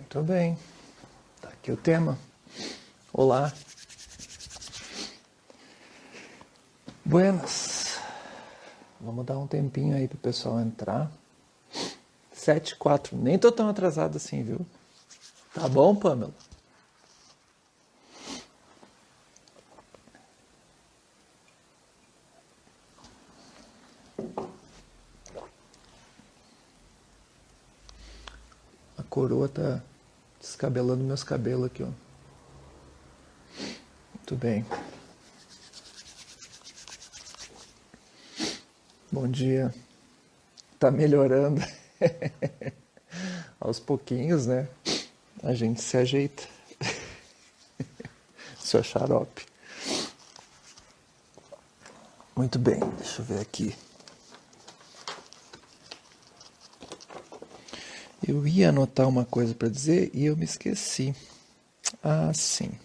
Muito bem, tá aqui o tema. Olá. Buenas. Vamos dar um tempinho aí pro pessoal entrar. 7h04, nem tô tão atrasado assim, viu? Tá bom, Pamela? A coroa tá descabelando meus cabelos aqui, ó. Muito bem. Bom dia. Tá melhorando. Aos pouquinhos, né? A gente se ajeita. Seu xarope. Muito bem, deixa eu ver aqui. Eu ia anotar uma coisa para dizer e eu me esqueci. Ah, sim.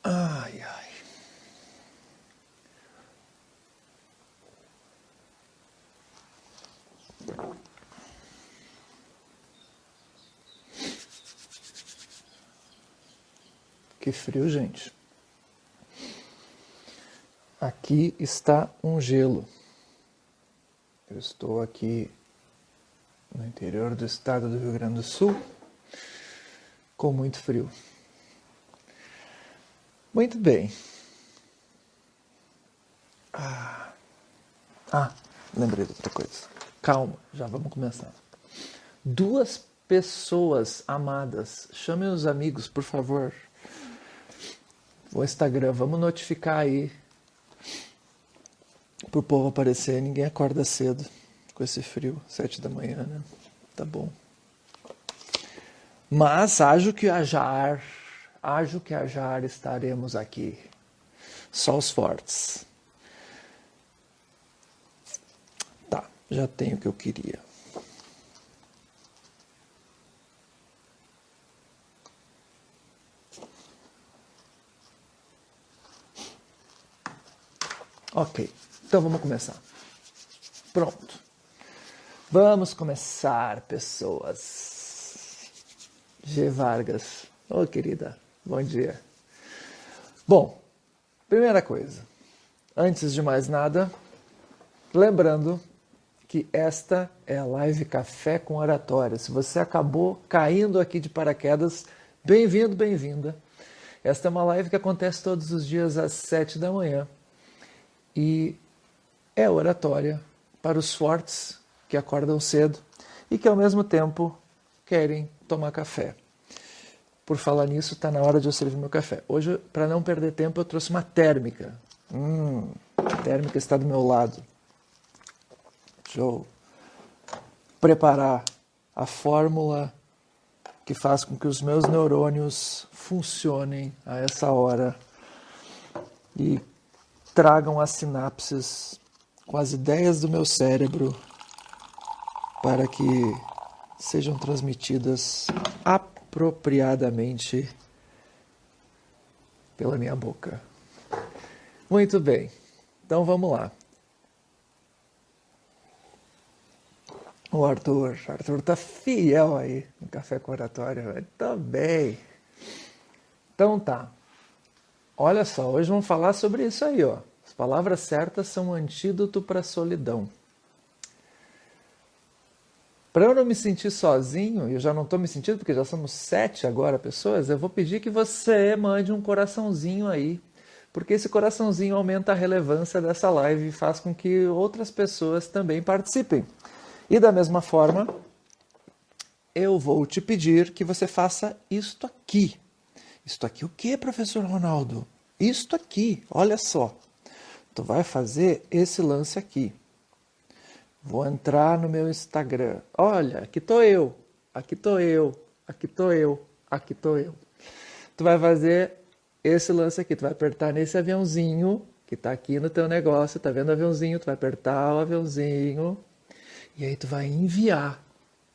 Ai, ai. Que frio, gente. Aqui está um gelo. Eu estou aqui no interior do estado do Rio Grande do Sul, com muito frio. Muito bem. Lembrei de outra coisa. Calma, já vamos começar. 2 pessoas amadas, chamem os amigos, por favor. O Instagram, vamos notificar aí pro povo aparecer. Ninguém acorda cedo com esse frio, 7 da manhã, né? Tá bom. Mas haja que hajar estaremos aqui. Só os fortes. Tá, já tenho o que eu queria. Ok, então vamos começar. Pronto. Vamos começar, pessoas. G. Vargas. Ô, querida, bom dia. Bom, primeira coisa. Antes de mais nada, lembrando que esta é a live Café com Oratória. Se você acabou caindo aqui de paraquedas, bem-vindo, bem-vinda. Esta é uma live que acontece todos os dias às 7 da manhã. E é oratória para os fortes que acordam cedo e que ao mesmo tempo querem tomar café. Por falar nisso, está na hora de eu servir meu café. Hoje, para não perder tempo, eu trouxe uma térmica. A térmica está do meu lado. Deixa eu preparar a fórmula que faz com que os meus neurônios funcionem a essa hora e tragam as sinapses com as ideias do meu cérebro para que sejam transmitidas apropriadamente pela minha boca. Muito bem, então vamos lá. O Arthur tá fiel aí no Café com Oratória. Tá bem. Então tá. Olha só, hoje vamos falar sobre isso aí, ó. As palavras certas são um antídoto para a solidão. Para eu não me sentir sozinho, e eu já não estou me sentindo porque já somos 7 agora pessoas, eu vou pedir que você mande um coraçãozinho aí, porque esse coraçãozinho aumenta a relevância dessa live e faz com que outras pessoas também participem. E da mesma forma, eu vou te pedir que você faça isto aqui. Isto aqui o que, professor Ronaldo? Isto aqui, olha só. Tu vai fazer esse lance aqui. Vou entrar no meu Instagram. Olha, aqui tô eu, aqui tô eu, aqui tô eu, aqui tô eu. Tu vai fazer esse lance aqui, tu vai apertar nesse aviãozinho que tá aqui no teu negócio, tá vendo o aviãozinho? Tu vai apertar o aviãozinho e aí tu vai enviar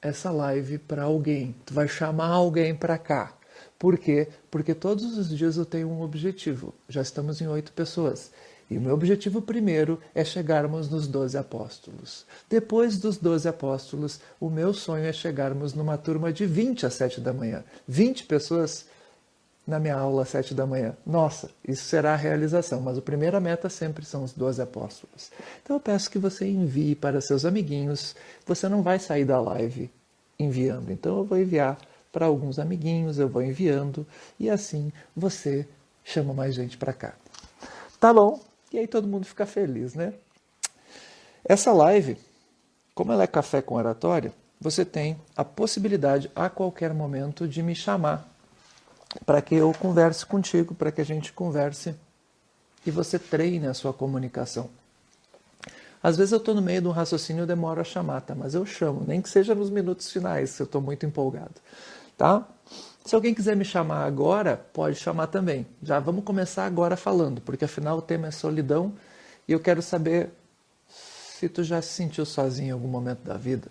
essa live para alguém. Tu vai chamar alguém para cá. Por quê? Porque todos os dias eu tenho um objetivo. Já estamos em 8 pessoas. E o meu objetivo primeiro é chegarmos nos 12 apóstolos. Depois dos 12 apóstolos, o meu sonho é chegarmos numa turma de 20 às 7 da manhã. 20 pessoas na minha aula às 7 da manhã. Nossa, isso será a realização, mas a primeira meta sempre são os 12 apóstolos. Então eu peço que você envie para seus amiguinhos. Você não vai sair da live enviando, então eu vou enviar para alguns amiguinhos, eu vou enviando e assim você chama mais gente para cá. Tá bom? E aí todo mundo fica feliz, né? Essa live, como ela é café com oratória, você tem a possibilidade a qualquer momento de me chamar para que eu converse contigo, para que a gente converse e você treine a sua comunicação. Às vezes eu estou no meio de um raciocínio e demoro a chamar, tá? Mas eu chamo, nem que seja nos minutos finais, se eu estou muito empolgado, tá? Se alguém quiser me chamar agora, pode chamar também. Já vamos começar agora falando, porque afinal o tema é solidão e eu quero saber se tu já se sentiu sozinho em algum momento da vida.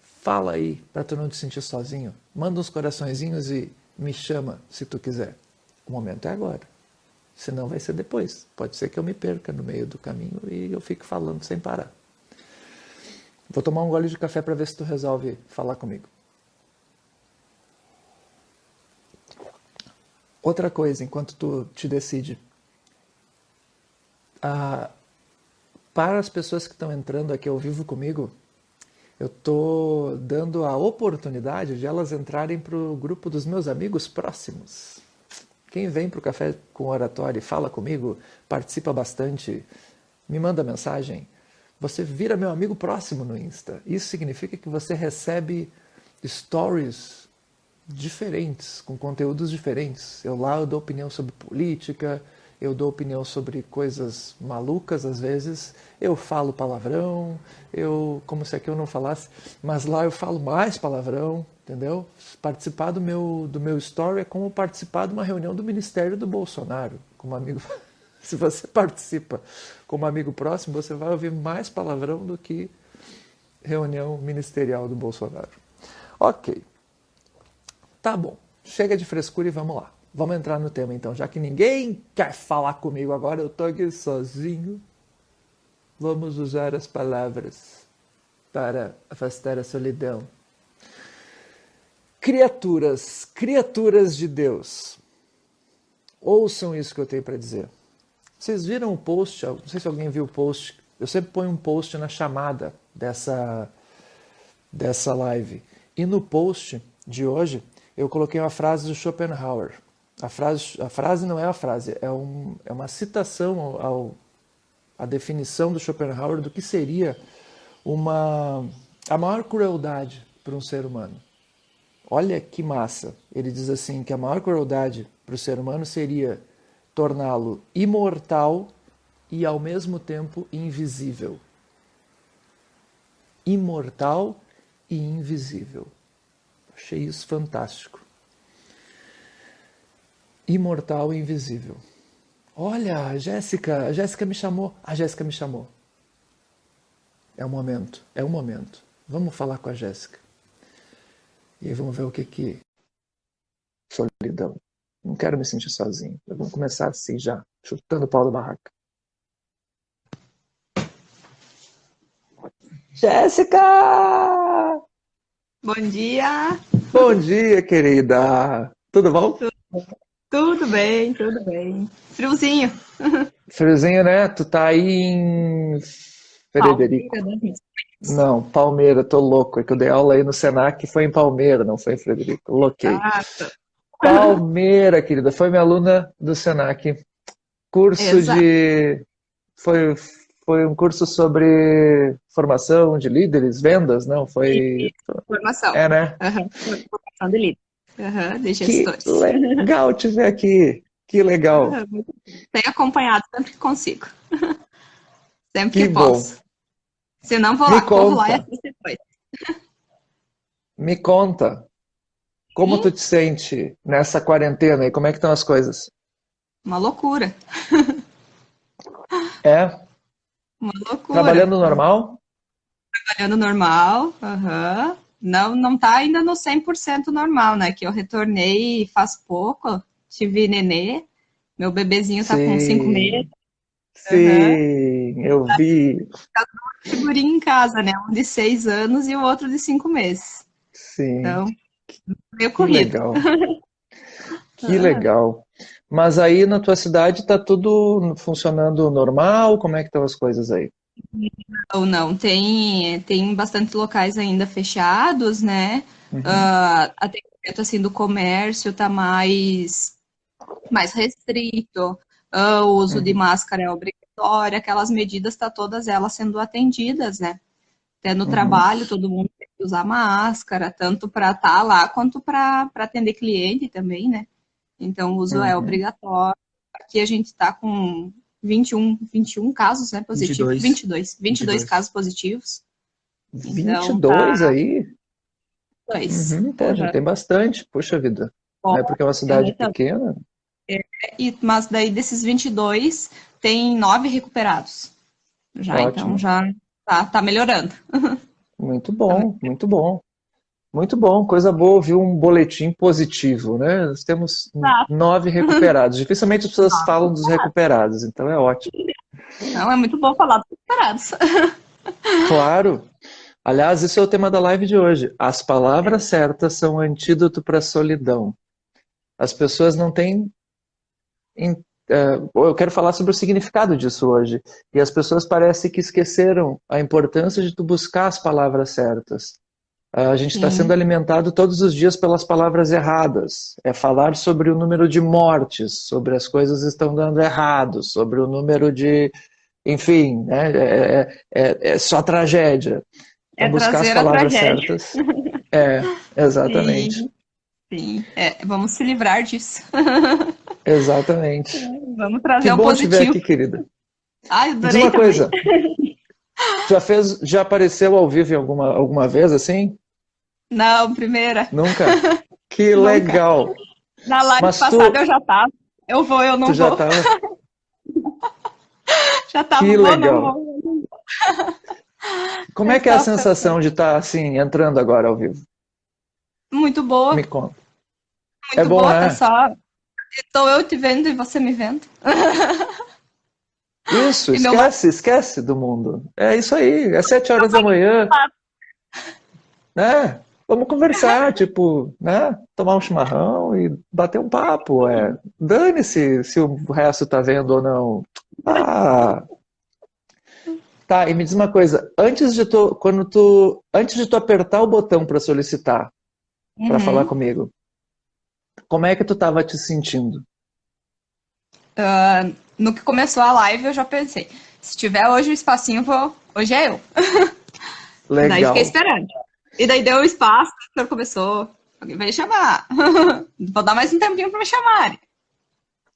Fala aí para tu não te sentir sozinho. Manda uns coraçõezinhos e me chama se tu quiser. O momento é agora. Senão vai ser depois. Pode ser que eu me perca no meio do caminho e eu fique falando sem parar. Vou tomar um gole de café para ver se tu resolve falar comigo. Outra coisa, enquanto tu te decide. Para as pessoas que estão entrando aqui ao vivo comigo, eu estou dando a oportunidade de elas entrarem para o grupo dos meus amigos próximos. Quem vem para o Café com Oratório e fala comigo, participa bastante, me manda mensagem, você vira meu amigo próximo no Insta. Isso significa que você recebe stories diferentes, com conteúdos diferentes. Eu dou opinião sobre política, eu dou opinião sobre coisas malucas às vezes, eu falo palavrão, como se aqui eu não falasse, mas lá eu falo mais palavrão, entendeu? Participar do meu story é como participar de uma reunião do Ministério do Bolsonaro, como amigo. Se você participa como amigo próximo, você vai ouvir mais palavrão do que reunião ministerial do Bolsonaro. Ok. Tá bom. Chega de frescura e vamos lá. Vamos entrar no tema então. Já que ninguém quer falar comigo agora, eu tô aqui sozinho. Vamos usar as palavras para afastar a solidão. Criaturas de Deus. Ouçam isso que eu tenho para dizer. Vocês viram o post? Não sei se alguém viu o post. Eu sempre ponho um post na chamada dessa live. E no post de hoje, eu coloquei uma frase do Schopenhauer. A frase não é a frase, é uma citação à definição do Schopenhauer do que seria a maior crueldade para um ser humano. Olha que massa. Ele diz assim que a maior crueldade para o ser humano seria torná-lo imortal e ao mesmo tempo invisível. Imortal e invisível. Achei isso fantástico. Imortal e invisível. Olha, a Jéssica me chamou. A Jéssica me chamou. É o momento. Vamos falar com a Jéssica. E aí vamos ver o que solidão. Não quero me sentir sozinho. Vamos começar assim já, chutando o pau da barraca. Jéssica! Bom dia! Bom dia, querida! Tudo bom? Tudo bem, tudo bem. Friozinho. Friozinho, né? Tu tá aí em Frederico. Palmeira, né? Não, Palmeira, tô louco. É que eu dei aula aí no Senac, foi em Palmeira, não foi em Frederico. Loquei. Ah, Palmeira, querida, foi minha aluna do Senac. Curso exato. de. Foi um curso sobre formação de líderes, vendas, não? E Foi. formação. É, né? Formação de líder. De Que gestores. legal te ver aqui. Que legal. Muito bem. Tenho acompanhado sempre que consigo. Sempre Que que bom. posso. Se não, vou Me lá, corro lá e conta, assisto depois. me conta, como tu Sim, te sente nessa quarentena e como é que estão as coisas? uma loucura. É? Uma loucura. Trabalhando normal? Trabalhando normal, aham. Não, não tá ainda no 100% normal, né? Que eu retornei faz pouco, tive nenê, meu bebezinho tá com 5 meses, Sim, aham. sim, eu vi. Figurinha em casa, né? Um de 6 anos e o outro de 5 meses. Sim, Então, meio que corrido. legal, que legal. Mas aí na tua cidade tá tudo funcionando normal? Como é que estão as coisas aí? Ou não, tem bastante locais ainda fechados, né? Uhum, Atendimento assim do comércio tá mais restrito. O uso de uhum, máscara é obrigatório, aquelas medidas tá todas elas sendo atendidas, né? Até no uhum, trabalho todo mundo tem que usar máscara, tanto para estar lá quanto para atender cliente também, né? Então o uso é uhum. obrigatório. Aqui a gente está com 21 casos, né, positivos, 22. 22 22. casos positivos. Vinte e Então tá dois aí? dois. Uhum, pô, já Uhum. tem bastante. Puxa vida. Bom, É porque é uma é cidade muita. pequena? Mas daí desses 22 tem 9 recuperados já, então Ótimo. já tá melhorando. Muito Tá bom, muito bom. Muito bom, coisa boa ouvir um boletim positivo, né? Nós temos melhorando. 9 recuperados. Dificilmente as pessoas falam dos recuperados, então é ótimo. Não, é muito bom falar dos recuperados. Claro. Aliás, esse é o tema da live de hoje. As palavras certas são o antídoto para a solidão. As pessoas não têm. Eu quero falar sobre o significado disso hoje. E as pessoas parecem que esqueceram a importância de tu buscar as palavras certas. A gente está sendo Sim, alimentado todos os dias pelas palavras erradas. É falar sobre o número de mortes, sobre as coisas estão dando errado, sobre o número de. Enfim, né? É só tragédia. é Então, buscar as trazer a palavras tragédia. certas. É, exatamente. Sim, sim. Vamos se livrar disso. Exatamente. Vamos Que trazer o bom te ver positivo. aqui, querida. Ai, Me diz adorei uma também. coisa, já apareceu ao vivo em alguma vez assim? Não, primeira, Nunca? Que nunca. legal. Na live Mas passada eu já tava. Eu vou, eu tu não já vou. estava. Já tava, Que vou, não legal. vou. Como é Eu que é a tava pensando. sensação de estar assim, entrando agora ao vivo? Muito Me boa, conta. É muito bom, boa, tá né? só. Estou eu te vendo e você me vendo. Isso, E meu marido esquece do mundo. É isso aí, é 7 horas da manhã, lá. né? Vamos conversar, tipo, né? Tomar um chimarrão e bater um papo. Dane-se se o resto tá vendo ou não. Ah, tá. E me diz uma coisa, antes de tu apertar o botão para solicitar, para falar Uhum. comigo, como é que tu tava te sentindo? No que começou a live, eu já pensei. Se tiver hoje o espacinho, vou. Hoje é eu. Daí fiquei Legal, esperando. E daí deu o espaço, quando começou. Alguém vai me chamar. Vou dar mais um tempinho para me chamarem.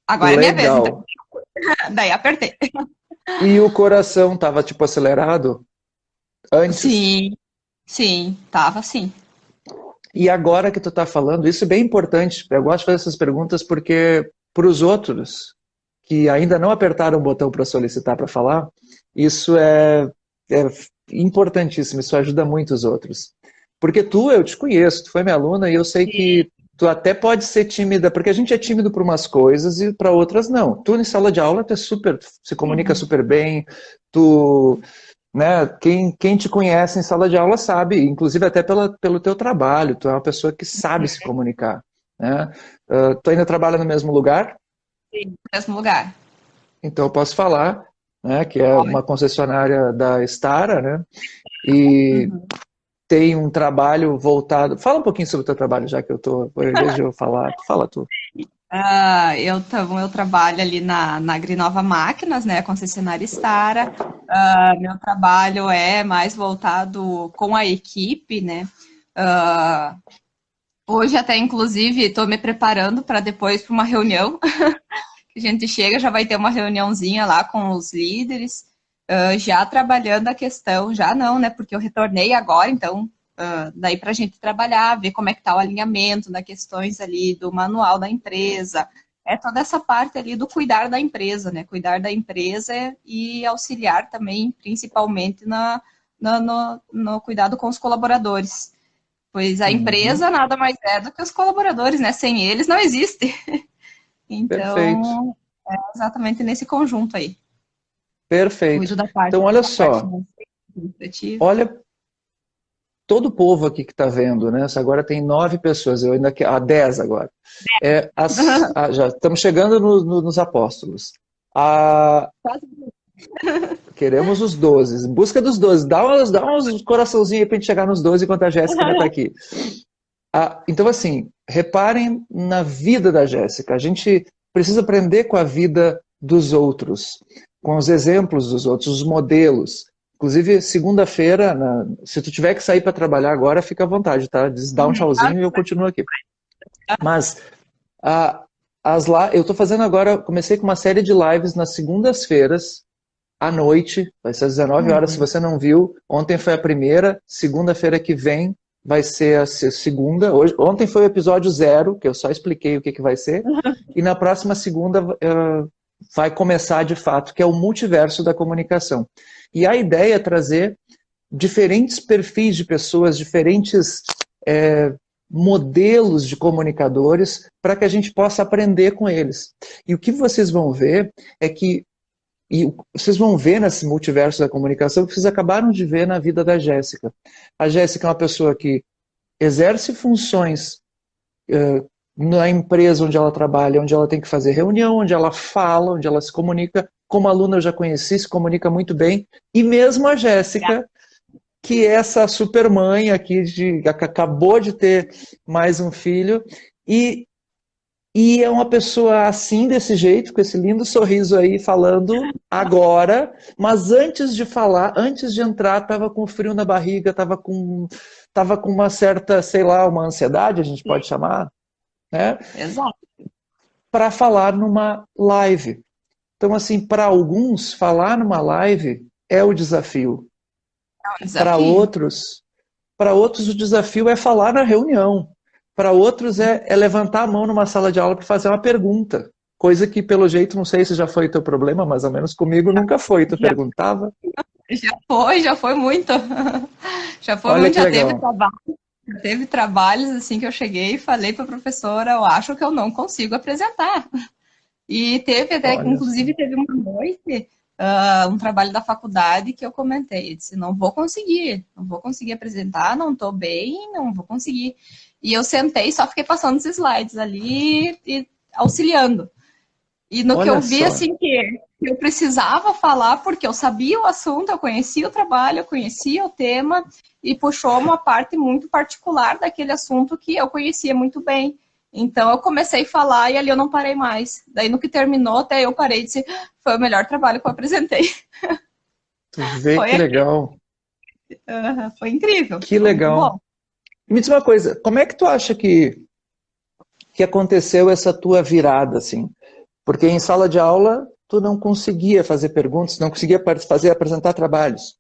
Agora é minha vez, então. legal. Daí apertei. E o coração tava tipo acelerado antes? Sim, sim, tava sim. E agora que tu tá falando, isso é bem importante. Eu gosto de fazer essas perguntas porque para os outros que ainda não apertaram o botão para solicitar para falar, isso é importantíssimo, isso ajuda muito os outros. Porque eu te conheço, tu foi minha aluna e eu sei que tu até pode ser tímida, porque a gente é tímido para umas coisas e para outras não. Tu em sala de aula tu é super, se comunica Uhum. super bem, tu, né, quem te conhece em sala de aula sabe, inclusive até pelo teu trabalho, tu é uma pessoa que sabe se comunicar, né? Tu ainda trabalha no mesmo lugar? Sim, no mesmo lugar. Então eu posso falar, né, que é Pode. uma concessionária da Stara, né, e Uhum. tem um trabalho voltado. Fala um pouquinho sobre o teu trabalho, já que eu tô, em vez de eu falar, tu fala tu. Eu trabalho ali na Agrinova Máquinas, né, concessionária Stara. Meu trabalho é mais voltado com a equipe, né? Ah, Hoje até, inclusive, estou me preparando para depois para uma reunião. A gente chega, já vai ter uma reuniãozinha lá com os líderes. já trabalhando a questão, já não, né? Porque eu retornei agora, então, daí para a gente trabalhar, ver como é que está o alinhamento, das questões ali do manual da empresa, toda essa parte ali do cuidar da empresa, né? Cuidar da empresa e auxiliar também, principalmente no cuidado com os colaboradores. Pois a Uhum. empresa nada mais é do que os colaboradores, né? Sem eles não existe. Perfeito, Então, exatamente nesse conjunto aí. perfeito. Cuido da Então, parte, olha da parte só, financeira, administrativa. olha todo o povo aqui que está vendo, né? Agora tem 9 pessoas, eu ainda quero, 10 agora. Já estamos chegando nos apóstolos. A, queremos os 12. Busca dos 12. Dá uns coraçãozinhos aí para a gente chegar nos 12 enquanto a Jéssica ainda está aqui. Então, assim, reparem na vida da Jéssica. A gente precisa aprender com a vida dos outros, com os exemplos dos outros, os modelos. Inclusive, segunda-feira, se tu tiver que sair para trabalhar agora, fica à vontade, tá? Dá um tchauzinho e eu continuo aqui. Mas eu estou fazendo agora, comecei com uma série de lives nas segundas-feiras, à noite, vai ser às 19 horas, se você não viu. Ontem foi a primeira, segunda-feira que vem vai ser a segunda. Ontem foi o episódio 0, que eu só expliquei o que vai ser. E na próxima segunda vai começar de fato, que é o multiverso da comunicação. E a ideia é trazer diferentes perfis de pessoas, diferentes modelos de comunicadores, para que a gente possa aprender com eles. E o que vocês vão ver é que vocês vão ver nesse multiverso da comunicação que vocês acabaram de ver na vida da Jéssica. A Jéssica é uma pessoa que exerce funções na empresa onde ela trabalha, onde ela tem que fazer reunião, onde ela fala, onde ela se comunica. Como aluna eu já conheci, se comunica muito bem. E mesmo a Jéssica, que é essa supermãe aqui, que acabou de ter mais um filho, e é uma pessoa assim, desse jeito, com esse lindo sorriso aí, falando agora, mas antes de falar, antes de entrar, estava com frio na barriga, estava com uma certa, sei lá, uma ansiedade, a gente pode chamar, né? Exato. Para falar numa live. Então, assim, para alguns, falar numa live é o desafio. É um Para desafio. outros, o desafio é falar na reunião. Para outros é levantar a mão numa sala de aula para fazer uma pergunta. Coisa que, pelo jeito, não sei se já foi teu problema, mas ao menos comigo nunca foi. Tu Já, perguntava. já foi muito. Já foi Olha muito, que já teve legal. trabalho. Teve trabalhos assim que eu cheguei e falei para a professora, eu acho que eu não consigo apresentar. E teve até, Olha só. inclusive, teve uma noite, um trabalho da faculdade que eu comentei, eu disse, não vou conseguir apresentar, não estou bem, não vou conseguir. E eu sentei, só fiquei passando os slides ali e auxiliando. E no que eu Olha vi, só. assim, que eu precisava falar, porque eu sabia o assunto, eu conhecia o trabalho, eu conhecia o tema, e puxou uma parte muito particular daquele assunto que eu conhecia muito bem. Então, eu comecei a falar e ali eu não parei mais. Daí, no que terminou, até eu parei e disse, foi o melhor trabalho que eu apresentei. Tu vê Foi que aqui. legal. Foi incrível, Que foi muito bom. legal. E me diz uma coisa, como é que tu acha que aconteceu essa tua virada, assim? Porque em sala de aula tu não conseguia fazer perguntas, não conseguia apresentar trabalhos.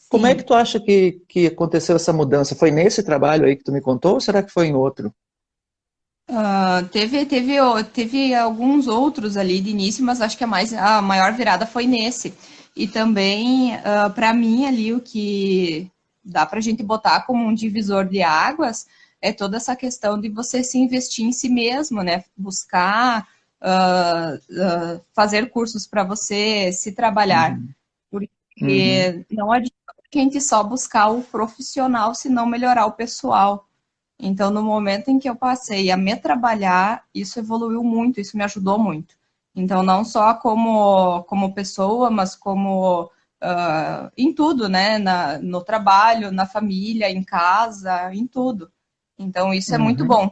Como é que Sim. tu acha que aconteceu essa mudança? Foi nesse trabalho aí que tu me contou ou será que foi em outro? Teve alguns outros ali de início, mas acho que a maior virada foi nesse. E também, para mim, ali, o que dá para a gente botar como um divisor de águas é toda essa questão de você se investir em si mesmo, né? Buscar fazer cursos para você se trabalhar. Uhum. Uhum. Porque não adianta a gente só buscar o profissional se não melhorar o pessoal. Então, no momento em que eu passei a me trabalhar, isso evoluiu muito, isso me ajudou muito. Então, não só como pessoa, mas como em tudo, né? No trabalho, na família, em casa, em tudo. Então, isso é muito Uhum. bom.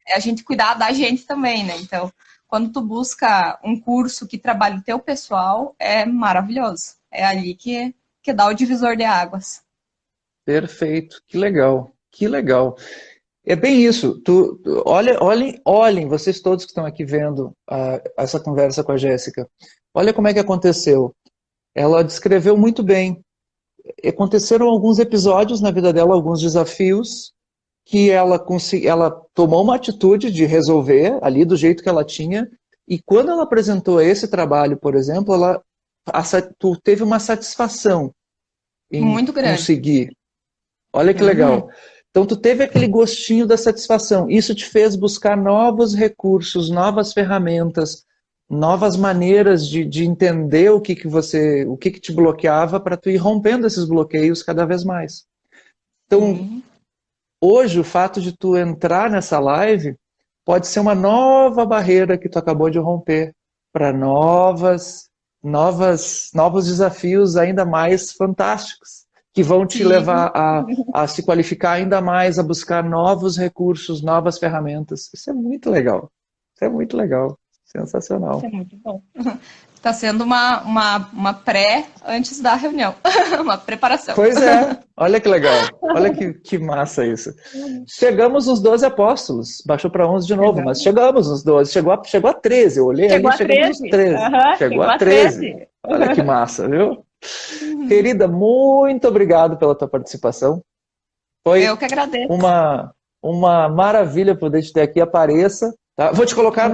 É a gente cuidar da gente também, né? Então, quando tu busca um curso que trabalhe o teu pessoal, é maravilhoso. É ali que dá o divisor de águas. Perfeito, que legal, que legal. É bem isso. Olhem, vocês todos que estão aqui vendo essa conversa com a Jéssica. Olha como é que aconteceu. ela descreveu muito bem. Aconteceram alguns episódios na vida dela, alguns desafios, que ela tomou uma atitude de resolver ali do jeito que ela tinha, e quando ela apresentou esse trabalho, por exemplo, tu teve uma satisfação em Muito grande. conseguir. Olha que legal. Então tu teve aquele gostinho da satisfação. Isso te fez buscar novos recursos, novas ferramentas, novas maneiras de entender o que te bloqueava para tu ir rompendo esses bloqueios cada vez mais. Então, hoje o fato de tu entrar nessa live pode ser uma nova barreira que tu acabou de romper para novos desafios ainda mais fantásticos, que vão te levar a se qualificar ainda mais, a buscar novos recursos, novas ferramentas. Isso é muito legal. Isso é muito legal. Sensacional. Isso é muito bom. Está sendo uma pré antes da reunião, uma preparação. Pois é, olha que legal, olha que massa isso. Chegamos nos 12 apóstolos, baixou para 11 de novo, mas chegamos nos 12, chegou a 13, eu olhei chegou ali, chegamos nos 13. Chegou a 13. Olha que massa, viu? Querida, muito obrigado pela tua participação. Foi eu que agradeço. Uma maravilha poder te ter aqui, apareça. Tá? Vou te colocar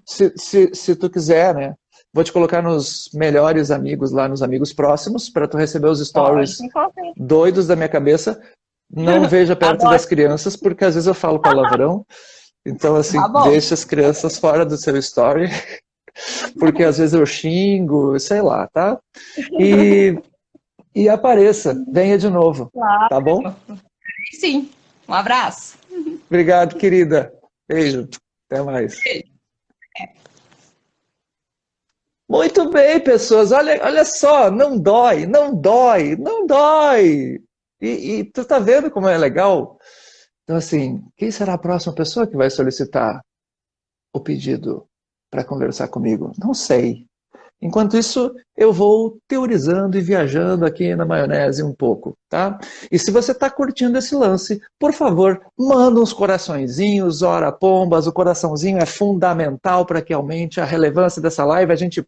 se tu quiser, né? Vou te colocar nos melhores amigos lá, nos amigos próximos, para tu receber os stories doidos da minha cabeça. Não veja perto das crianças, porque às vezes eu falo palavrão. Então, assim, deixa as crianças fora do seu story, porque às vezes eu xingo, sei lá, tá? E apareça, venha de novo, tá bom? Sim, um abraço. Obrigado, querida. Beijo, até mais. Muito bem, pessoas, olha só, não dói, não dói, não dói. E tu tá vendo como é legal? Então, assim, quem será a próxima pessoa que vai solicitar o pedido para conversar comigo? Não sei. Enquanto isso, eu vou teorizando e viajando aqui na maionese um pouco, tá? E se você está curtindo esse lance, por favor, manda uns coraçõezinhos, ora pombas, o coraçãozinho é fundamental para que aumente a relevância dessa live, a gente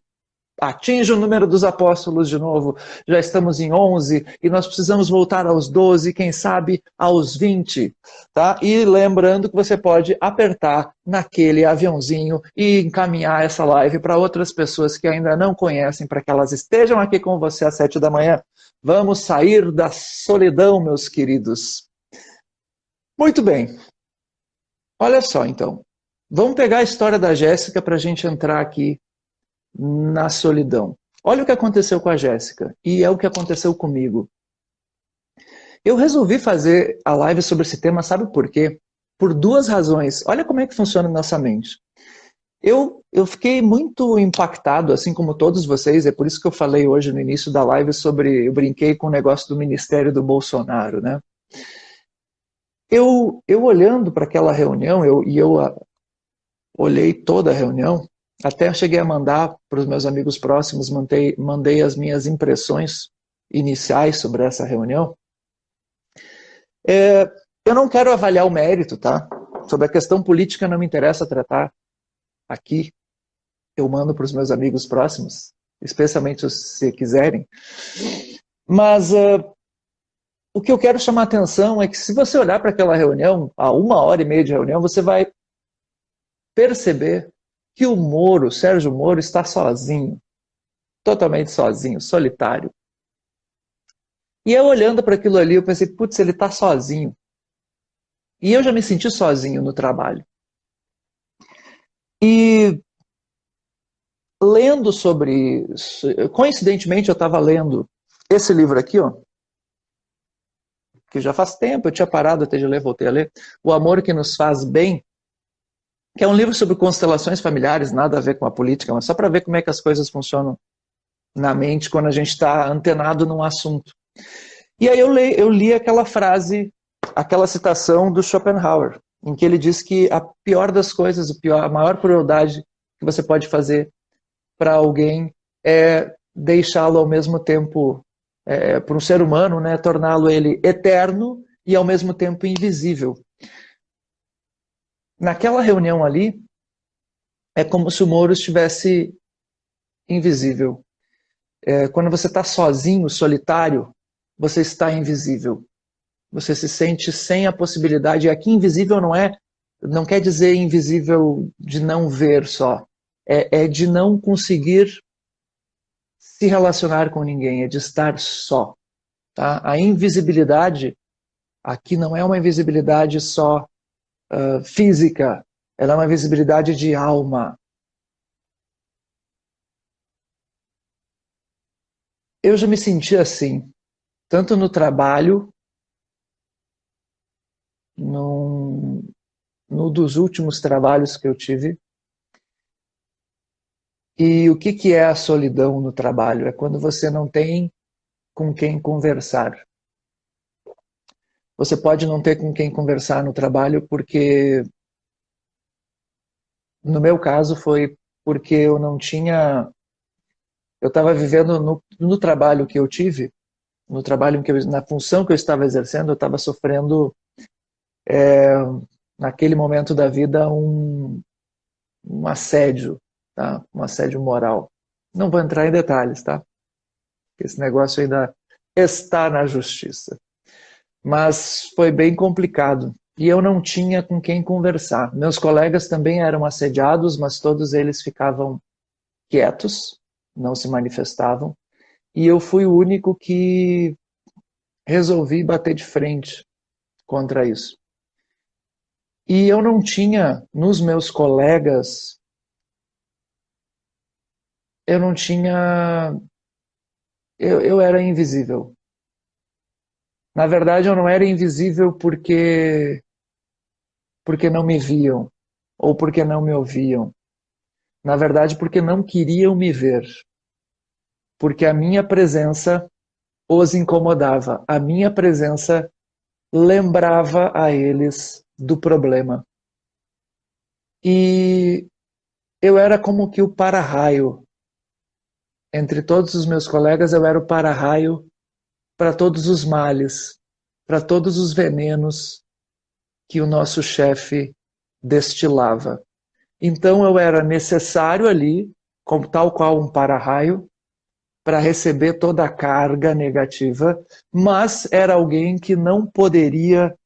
atinge o número dos apóstolos de novo, já estamos em 11 e nós precisamos voltar aos 12, quem sabe aos 20, tá? E lembrando que você pode apertar naquele aviãozinho e encaminhar essa live para outras pessoas que ainda não conhecem, para que elas estejam aqui com você às 7 da manhã. Vamos sair da solidão, meus queridos. Muito bem. Olha só, então. Vamos pegar a história da Jéssica para a gente entrar aqui na solidão. Olha o que aconteceu com a Jéssica, e é o que aconteceu comigo. Eu resolvi fazer a live sobre esse tema, sabe por quê? Por duas razões. Olha como é que funciona a nossa mente. Eu fiquei muito impactado, assim como todos vocês, é por isso que eu falei hoje no início da live eu brinquei com o negócio do ministério do Bolsonaro, né? Eu olhando para aquela reunião, eu olhei toda a reunião, até cheguei a mandar para os meus amigos próximos, mandei as minhas impressões iniciais sobre essa reunião. Eu não quero avaliar o mérito, tá? Sobre a questão política não me interessa tratar aqui. Eu mando para os meus amigos próximos, especialmente se quiserem. Mas o que eu quero chamar a atenção é que se você olhar para aquela reunião, a 1h30 de reunião, você vai perceber que o Moro, Sérgio Moro, está sozinho, totalmente sozinho, solitário. E eu olhando para aquilo ali, eu pensei, putz, ele está sozinho. E eu já me senti sozinho no trabalho. E lendo sobre... Coincidentemente, eu estava lendo esse livro aqui, ó, que já faz tempo, eu tinha parado até de ler, voltei a ler, O Amor que Nos Faz Bem, que é um livro sobre constelações familiares, nada a ver com a política, mas só para ver como é que as coisas funcionam na mente quando a gente está antenado num assunto. E aí eu li aquela frase, aquela citação do Schopenhauer, em que ele diz que a pior das coisas, a maior crueldade que você pode fazer para alguém é deixá-lo ao mesmo tempo, para um ser humano, né, torná-lo ele eterno e ao mesmo tempo invisível. Naquela reunião ali, é como se o Moro estivesse invisível. Quando você está sozinho, solitário, você está invisível. Você se sente sem a possibilidade. E aqui invisível não quer dizer invisível de não ver só. É de não conseguir se relacionar com ninguém, é de estar só. Tá? A invisibilidade aqui não é uma invisibilidade só física, ela é uma invisibilidade de alma. Eu já me senti assim, tanto no trabalho, no dos últimos trabalhos que eu tive. E o que é a solidão no trabalho? É quando você não tem com quem conversar. Você pode não ter com quem conversar no trabalho porque, no meu caso, foi porque eu não tinha... Eu estava vivendo no trabalho que eu tive, no trabalho na função que eu estava exercendo, eu estava sofrendo, naquele momento da vida, um assédio, tá? Um assédio moral. Não vou entrar em detalhes, tá? Esse negócio ainda está na justiça. Mas foi bem complicado. E eu não tinha com quem conversar. Meus colegas também eram assediados, mas todos eles ficavam quietos, não se manifestavam. E eu fui o único que resolvi bater de frente contra isso. E eu não tinha, nos meus colegas, eu não tinha... Eu era invisível. Na verdade, eu não era invisível porque não me viam, ou porque não me ouviam. Na verdade, porque não queriam me ver. Porque a minha presença os incomodava. A minha presença lembrava a eles do problema. E eu era como que o para-raio. Entre todos os meus colegas, eu era o para-raio para todos os males, para todos os venenos que o nosso chefe destilava. Então eu era necessário ali, como tal qual um para-raio, para receber toda a carga negativa, mas era alguém que não poderia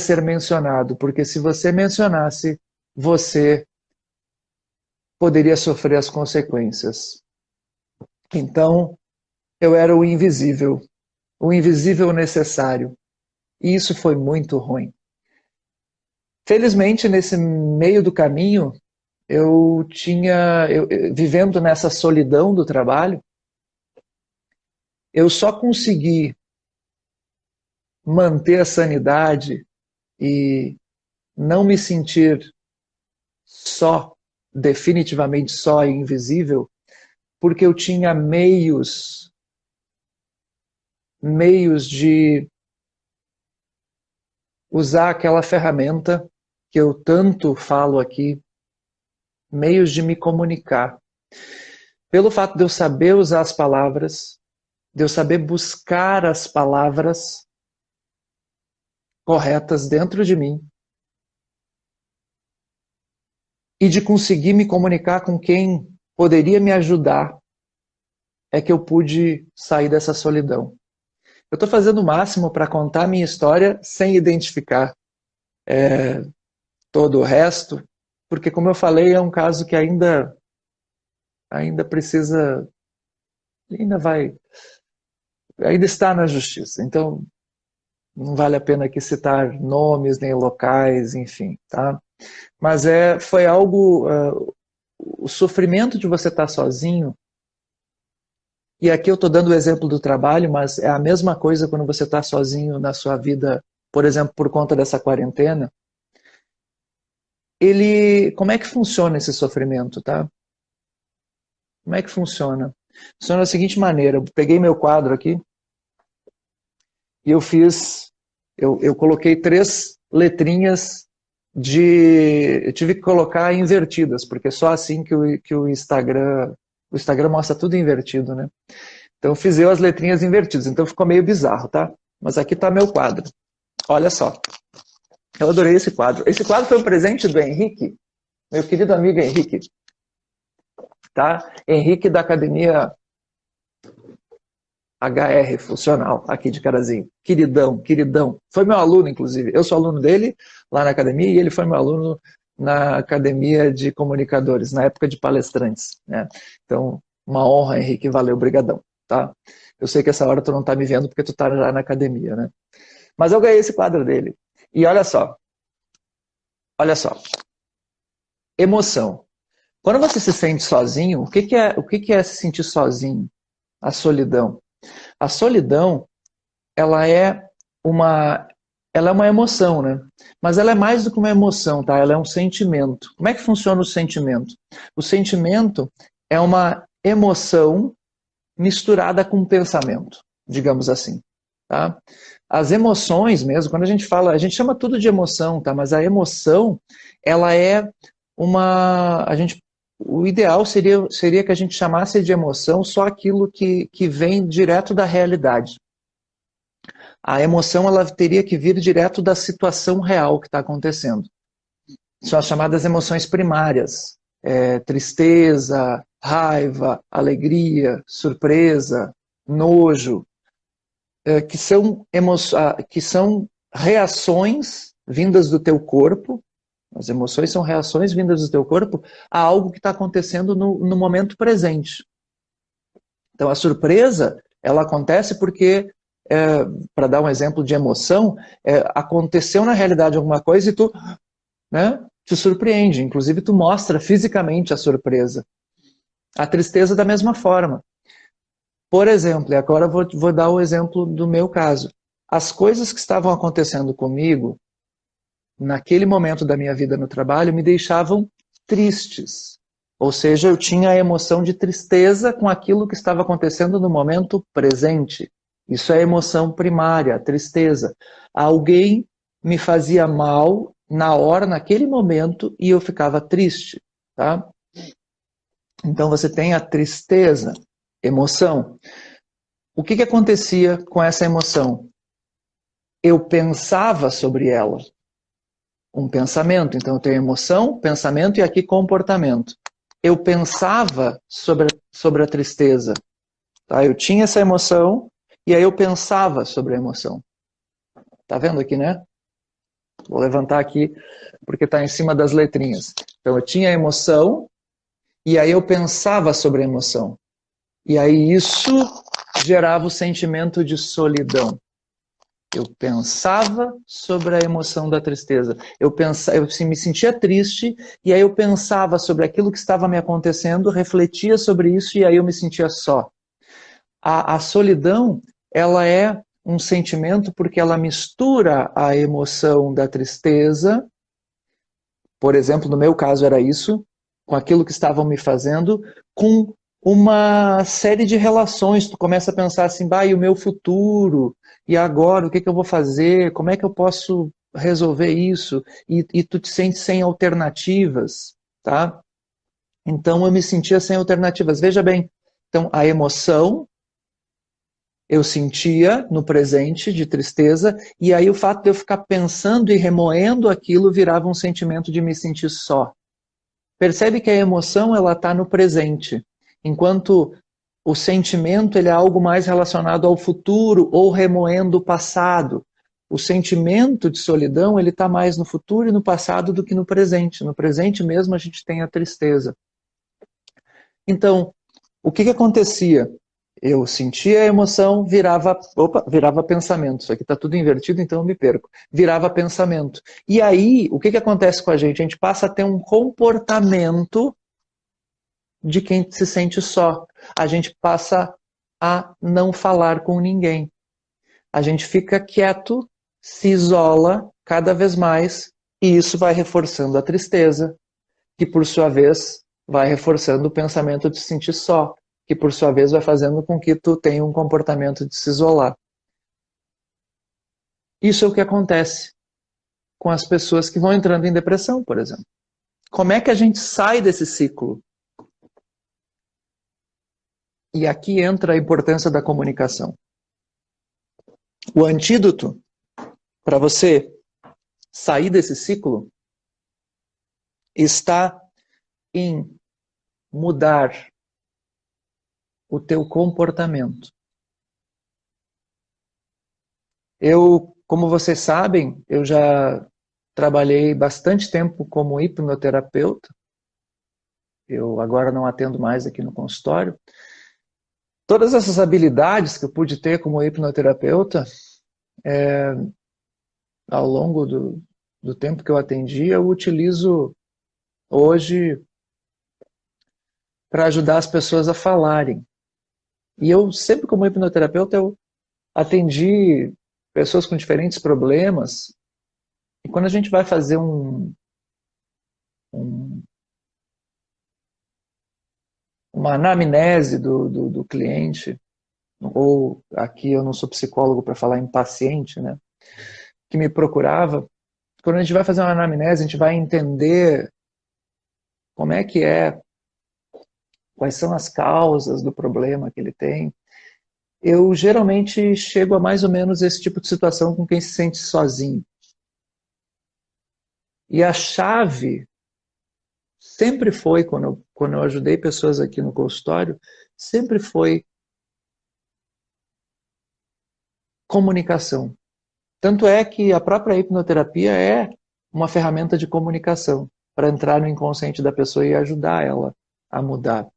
ser mencionado, porque se você mencionasse, você poderia sofrer as consequências. Então, eu era o invisível necessário. E isso foi muito ruim. Felizmente, nesse meio do caminho, vivendo nessa solidão do trabalho, eu só consegui manter a sanidade e não me sentir só, definitivamente só e invisível, porque eu tinha meios de usar aquela ferramenta que eu tanto falo aqui, meios de me comunicar. Pelo fato de eu saber usar as palavras, de eu saber buscar as palavras corretas dentro de mim e de conseguir me comunicar com quem poderia me ajudar, é que eu pude sair dessa solidão. Eu estou fazendo o máximo para contar a minha história sem identificar todo o resto, porque, como eu falei, é um caso que ainda precisa, ainda está na justiça. Então, não vale a pena aqui citar nomes nem locais, enfim, tá? Mas foi algo, o sofrimento de você estar sozinho, e aqui eu estou dando o exemplo do trabalho, mas é a mesma coisa quando você está sozinho na sua vida, por exemplo, por conta dessa quarentena. Como é que funciona esse sofrimento, tá? Como é que funciona? Funciona da seguinte maneira: eu peguei meu quadro aqui e eu coloquei 3 letrinhas eu tive que colocar invertidas, porque só assim que o Instagram mostra tudo invertido, né? Então eu fiz as letrinhas invertidas, então ficou meio bizarro, tá? Mas aqui está meu quadro. Olha só. Eu adorei esse quadro. Esse quadro foi um presente do Henrique, meu querido amigo Henrique. tá? Henrique da Academia HR Funcional, aqui de Carazinho. Queridão, queridão. Foi meu aluno, inclusive. Eu sou aluno dele lá na academia e ele foi meu aluno na Academia de Comunicadores, na época de palestrantes, né? Então, uma honra, Henrique. Valeu, brigadão, tá? Eu sei que essa hora tu não tá me vendo porque tu tá já na academia, né? Mas eu ganhei esse quadro dele. E olha só. Olha só. Emoção. Quando você se sente sozinho, o que é se sentir sozinho? A solidão. A solidão, ela é uma emoção, né? Mas ela é mais do que uma emoção, tá? Ela é um sentimento. Como é que funciona o sentimento? O sentimento é uma emoção misturada com um pensamento, digamos assim, tá? As emoções mesmo, quando a gente fala, a gente chama tudo de emoção, tá? Mas a emoção, ela é o ideal seria que a gente chamasse de emoção só aquilo que vem direto da realidade. A emoção, ela teria que vir direto da situação real que está acontecendo. São as chamadas emoções primárias. Tristeza, raiva, alegria, surpresa, nojo, que são reações vindas do teu corpo. As emoções são reações vindas do teu corpo a algo que está acontecendo no momento presente. Então, a surpresa, ela acontece porque, para dar um exemplo de emoção, aconteceu na realidade alguma coisa e tu, né, te surpreende. Inclusive, tu mostra fisicamente a surpresa. A tristeza da mesma forma. Por exemplo, e agora vou dar o exemplo do meu caso. As coisas que estavam acontecendo comigo, naquele momento da minha vida no trabalho, me deixavam tristes. Ou seja, eu tinha a emoção de tristeza com aquilo que estava acontecendo no momento presente. Isso é emoção primária, tristeza. Alguém me fazia mal na hora, naquele momento, e eu ficava triste, tá? Então você tem a tristeza, emoção. O que acontecia com essa emoção? Eu pensava sobre ela. Um pensamento. Então eu tenho emoção, pensamento e aqui comportamento. Eu pensava sobre a tristeza. Tá? Eu tinha essa emoção e aí eu pensava sobre a emoção. Tá vendo aqui, né? Vou levantar aqui porque está em cima das letrinhas. Então eu tinha a emoção e aí eu pensava sobre a emoção. E aí isso gerava o sentimento de solidão. Eu pensava sobre a emoção da tristeza. Eu me sentia triste e aí eu pensava sobre aquilo que estava me acontecendo, refletia sobre isso e aí eu me sentia só. A solidão, ela é um sentimento porque ela mistura a emoção da tristeza, por exemplo, no meu caso era isso, com aquilo que estavam me fazendo, com uma série de relações. Tu começa a pensar assim, e o meu futuro? E agora, o que eu vou fazer? Como é que eu posso resolver isso? E tu te sente sem alternativas, tá? Então eu me sentia sem alternativas. Veja bem, então a emoção eu sentia no presente de tristeza, e aí o fato de eu ficar pensando e remoendo aquilo virava um sentimento de me sentir só. Percebe que a emoção ela está no presente, enquanto o sentimento ele é algo mais relacionado ao futuro ou remoendo o passado. O sentimento de solidão ele está mais no futuro e no passado do que no presente. No presente mesmo a gente tem a tristeza. Então, o que acontecia? Eu sentia a emoção, virava pensamento. Isso aqui está tudo invertido, então eu me perco. Virava pensamento. E aí, o que acontece com a gente? A gente passa a ter um comportamento de quem se sente só. A gente passa a não falar com ninguém. A gente fica quieto, se isola cada vez mais, e isso vai reforçando a tristeza, que por sua vez vai reforçando o pensamento de se sentir só, que por sua vez vai fazendo com que tu tenha um comportamento de se isolar. Isso é o que acontece com as pessoas que vão entrando em depressão, por exemplo. Como é que a gente sai desse ciclo? E aqui entra a importância da comunicação. O antídoto para você sair desse ciclo está em mudar o teu comportamento. Como vocês sabem, eu já trabalhei bastante tempo como hipnoterapeuta. Eu agora não atendo mais aqui no consultório. Todas essas habilidades que eu pude ter como hipnoterapeuta, ao longo do tempo que eu atendi, eu utilizo hoje para ajudar as pessoas a falarem. E eu sempre, como hipnoterapeuta, eu atendi pessoas com diferentes problemas. E quando a gente vai fazer uma anamnese do cliente, ou aqui eu não sou psicólogo para falar em paciente, né, que me procurava, quando a gente vai fazer uma anamnese, a gente vai entender como é que é, quais são as causas do problema que ele tem. Eu geralmente chego a mais ou menos esse tipo de situação com quem se sente sozinho. E a chave sempre foi, quando eu ajudei pessoas aqui no consultório, sempre foi comunicação. Tanto é que a própria hipnoterapia é uma ferramenta de comunicação para entrar no inconsciente da pessoa e ajudar ela a mudar.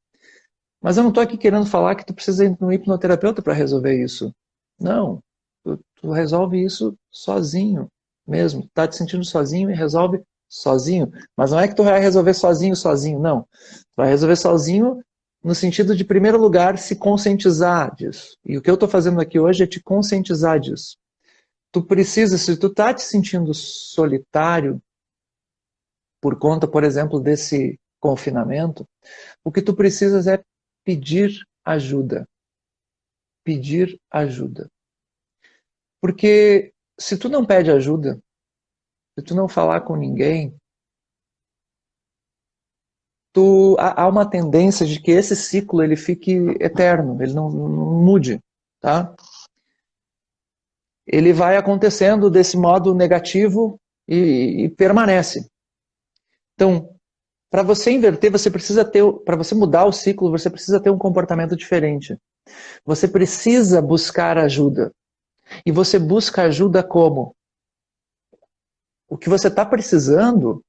Mas eu não estou aqui querendo falar que tu precisa ir no hipnoterapeuta para resolver isso. Não, tu resolve isso sozinho mesmo. Tu está te sentindo sozinho e resolve sozinho. Mas não é que tu vai resolver sozinho, não. Tu vai resolver sozinho no sentido de, em primeiro lugar, se conscientizar disso. E o que eu estou fazendo aqui hoje é te conscientizar disso. Tu precisa, se tu está te sentindo solitário por conta, por exemplo, desse confinamento, o que tu precisas é pedir ajuda. Pedir ajuda. Porque se tu não pede ajuda, se tu não falar com ninguém, há uma tendência de que esse ciclo ele fique eterno, ele não mude, tá? Ele vai acontecendo desse modo negativo e permanece. Então, para você inverter, você precisa ter, para você mudar o ciclo, você precisa ter um comportamento diferente. Você precisa buscar ajuda. E você busca ajuda como? O que você está precisando,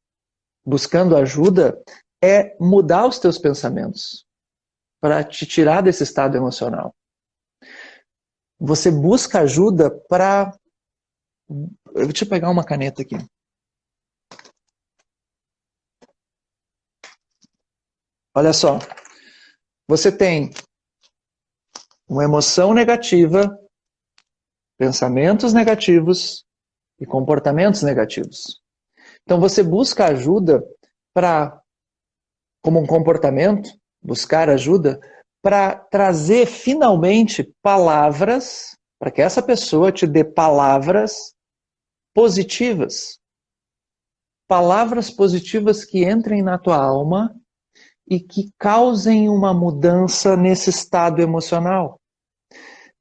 buscando ajuda, é mudar os teus pensamentos para te tirar desse estado emocional. Você busca ajuda para... Deixa eu pegar uma caneta aqui. Olha só. Você tem uma emoção negativa, pensamentos negativos e comportamentos negativos. Então você busca ajuda para, como um comportamento, buscar ajuda para trazer finalmente palavras, para que essa pessoa te dê palavras positivas. Palavras positivas que entrem na tua alma e que causem uma mudança nesse estado emocional.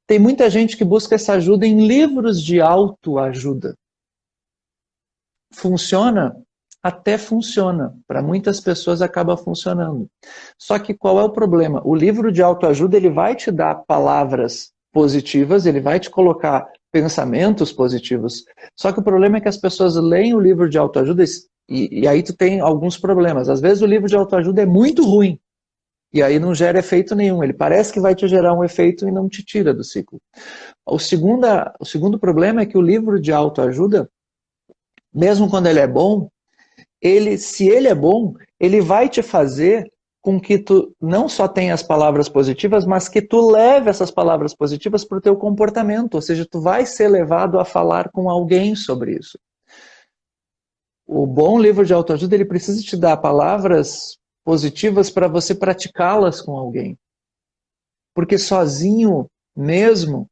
Tem muita gente que busca essa ajuda em livros de autoajuda. Funciona? Até funciona. Para muitas pessoas acaba funcionando. Só que qual é o problema? O livro de autoajuda ele vai te dar palavras positivas, ele vai te colocar pensamentos positivos. Só que o problema é que as pessoas leem o livro de autoajuda e aí tu tem alguns problemas. Às vezes o livro de autoajuda é muito ruim. E aí não gera efeito nenhum. Ele parece que vai te gerar um efeito e não te tira do ciclo. O segundo problema é que o livro de autoajuda, mesmo quando ele é bom, se ele é bom, ele vai te fazer com que tu não só tenha as palavras positivas, mas que tu leve essas palavras positivas para o teu comportamento. Ou seja, tu vai ser levado a falar com alguém sobre isso. O bom livro de autoajuda, ele precisa te dar palavras positivas para você praticá-las com alguém. Porque sozinho mesmo,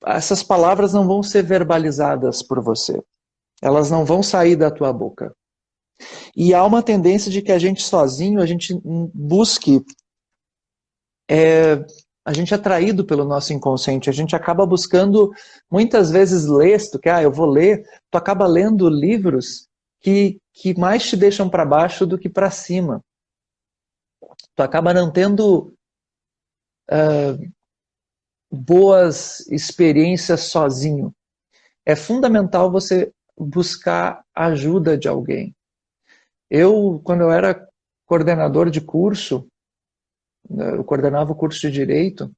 essas palavras não vão ser verbalizadas por você. Elas não vão sair da tua boca. E há uma tendência de que a gente sozinho, a gente busque, a gente é atraído pelo nosso inconsciente, a gente acaba buscando, muitas vezes ler, se tu quer, eu vou ler, tu acaba lendo livros que mais te deixam para baixo do que para cima. tu acaba não tendo boas experiências sozinho. É fundamental você buscar ajuda de alguém. Quando eu era coordenador de curso, eu coordenava o curso de Direito,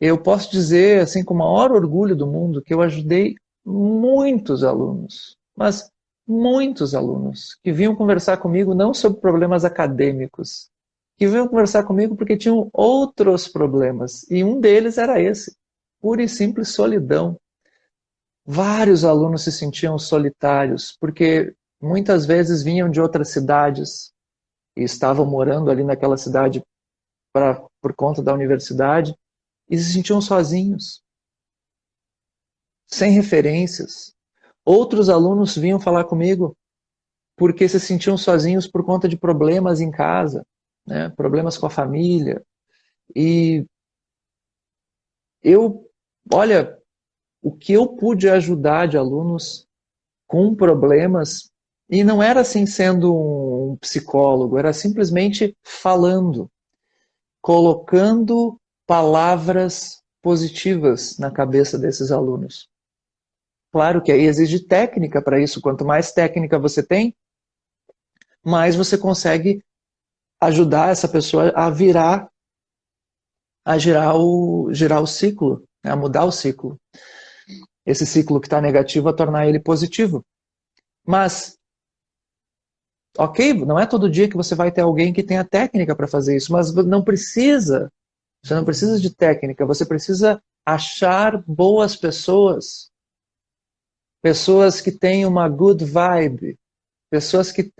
eu posso dizer, assim, com o maior orgulho do mundo, que eu ajudei muitos alunos, mas muitos alunos, que vinham conversar comigo não sobre problemas acadêmicos, que vinham conversar comigo porque tinham outros problemas, e um deles era esse, pura e simples solidão. Vários alunos se sentiam solitários, porque muitas vezes vinham de outras cidades e estavam morando ali naquela cidade por conta da universidade e se sentiam sozinhos, sem referências. Outros alunos vinham falar comigo porque se sentiam sozinhos por conta de problemas em casa, né? Problemas com a família. E olha, o que eu pude ajudar de alunos com problemas, e não era assim sendo um psicólogo, era simplesmente falando, colocando palavras positivas na cabeça desses alunos. Claro que aí exige técnica para isso. Quanto mais técnica você tem, mais você consegue ajudar essa pessoa a girar o ciclo, né? A mudar o ciclo. Esse ciclo que está negativo, a tornar ele positivo. Mas, ok, não é todo dia que você vai ter alguém que tenha técnica para fazer isso, mas não precisa. Você não precisa de técnica, você precisa achar boas pessoas. Pessoas que têm uma good vibe. Pessoas que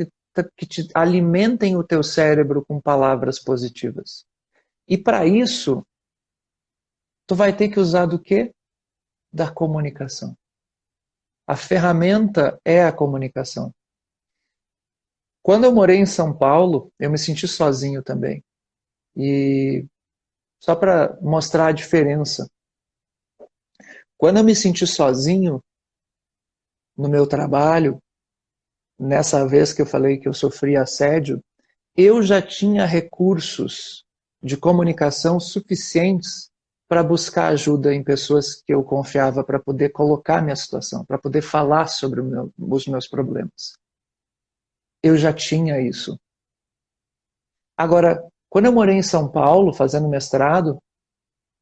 te alimentem o teu cérebro com palavras positivas. E para isso, tu vai ter que usar do quê? Da comunicação. A ferramenta é a comunicação. Quando eu morei em São Paulo, eu me senti sozinho também. E só para mostrar a diferença. Quando eu me senti sozinho no meu trabalho, nessa vez que eu falei que eu sofri assédio, eu já tinha recursos de comunicação suficientes para buscar ajuda em pessoas que eu confiava para poder colocar minha situação, para poder falar sobre os meus problemas. Eu já tinha isso. Agora, quando eu morei em São Paulo, fazendo mestrado,